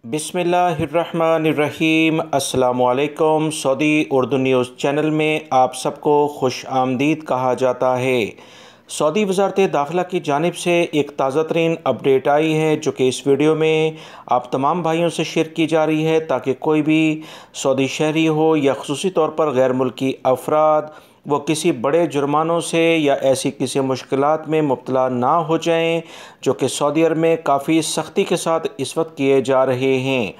बिस्मिल्लाहिर्रहमानिर्रहीम। अस्सलामुअलैकुम। Saudi Urdu news channel में आप सबको खुश आमदीद कहा जाता है। सऊदी वज़ारत दाखिला की जानिब से एक ताज़ा तरीन अपडेट आई है जो कि इस वीडियो में आप तमाम भाइयों से शेयर की जा रही है ताकि कोई भी सऊदी शहरी हो या ख़ुसूसी तौर पर गैर मुल्की अफराद वो किसी बड़े जुर्मानों से या ऐसी किसी मुश्किलात में मुब्तला ना हो जाएं जो कि सऊदी अरब में काफ़ी सख्ती के साथ इस वक्त किए जा रहे हैं।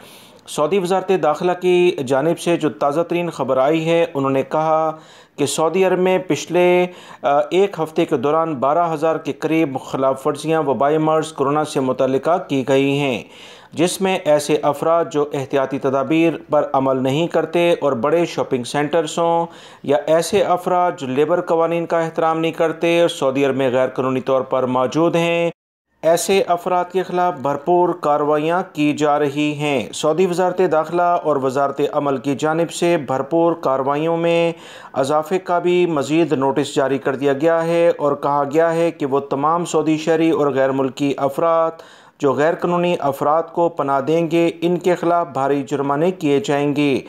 सऊदी वज़ारत दाखिला की जानिब से जो ताज़ा तरीन ख़बर आई है, उन्होंने कहा कि सऊदी अरब में पिछले एक हफ़्ते के दौरान 12,000 के करीब खिलाफ वर्जियाँ वबाई मर्ज़ कोरोना से मुतल्लिका की गई हैं, जिसमें ऐसे अफराद जो एहतियाती तदाबीर पर अमल नहीं करते और बड़े शॉपिंग सेंटर्स हों या ऐसे अफराद जो लेबर कवानीन का एहतराम नहीं करते और सऊदी अरब में गैर कानूनी तौर पर मौजूद हैं, ऐसे अफराद के ख़िलाफ़ भरपूर कार्रवाइयाँ की जा रही हैं। सऊदी वज़ारत दाखिला और वज़ारत अमल की जानिब से भरपूर कार्रवाइयों में इजाफ़े का भी मज़ीद नोटिस जारी कर दिया गया है और कहा गया है कि वो तमाम सऊदी शहरी और गैर मुल्की अफराद जो गैर कानूनी अफराद को पनाह देंगे, इनके ख़िलाफ़ भारी जुर्माने किए जाएंगे।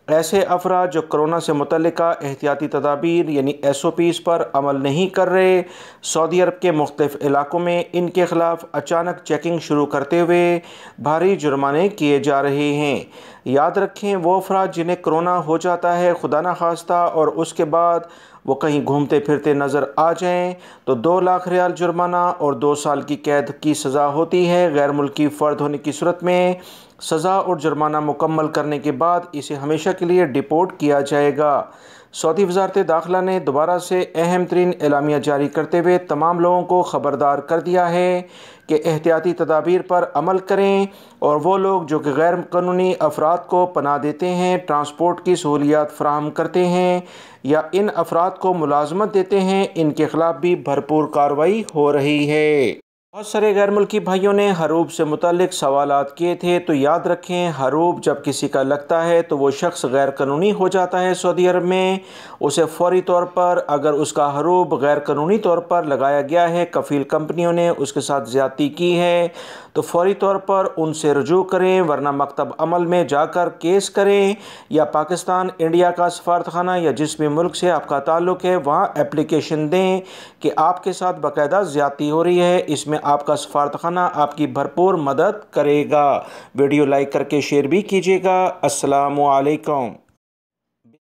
ऐसे अफराद जो कोरोना से मुतल्लिका एहतियाती तदाबीर यानी SOPs पर अमल नहीं कर रहे, सऊदी अरब के मुख्तलिफ़ इलाकों में इनके ख़िलाफ़ अचानक चेकिंग शुरू करते हुए भारी जुर्माने किए जा रहे हैं। याद रखें, वो अफराद जिन्हें कोरोना हो जाता है खुदा न खास्ता और उसके बाद वो कहीं घूमते फिरते नज़र आ जाएं तो 2 लाख रियाल जुर्माना और 2 साल की कैद की सज़ा होती है। गैर मुल्की फ़र्द होने की सूरत में सज़ा और जुर्माना मुकम्मल करने के बाद इसे हमेशा के लिए डिपोर्ट किया जाएगा। सऊदी वज़ारत दाखिला ने दोबारा से अहम तरीन एलामिया जारी करते हुए तमाम लोगों को ख़बरदार कर दिया है कि एहतियाती तदाबीर पर अमल करें और वो लोग जो कि गैर कानूनी अफराद को पनाह देते हैं, ट्रांसपोर्ट की सहूलियात फ़राहम करते हैं या इन अफराद को मुलाजमत देते हैं, इनके ख़िलाफ़ भी भरपूर कार्रवाई हो रही है। बहुत सारे गैर मुल्की भाइयों ने हरूब से मुतालिक सवालात किए थे, तो याद रखें, हरूब जब किसी का लगता है तो वो शख्स गैर कानूनी हो जाता है सऊदी अरब में। उसे फ़ौरी तौर पर अगर उसका हरूब गैर कानूनी तौर पर लगाया गया है, कफ़ील कंपनियों ने उसके साथ ज़्यादती की है, तो फ़ौरी तौर पर उनसे रुजू करें, वरना मकतब अमल में जाकर केस करें या पाकिस्तान, इंडिया का सफारतखाना या जिस भी मुल्क से आपका ताल्लुक़ है वहाँ एप्लीकेशन दें कि आपके साथ बाकायदा ज़्यादती हो रही है। इसमें आपका सफारतखाना आपकी भरपूर मदद करेगा। वीडियो लाइक करके शेयर भी कीजिएगा। अस्सलामु अलैकुम।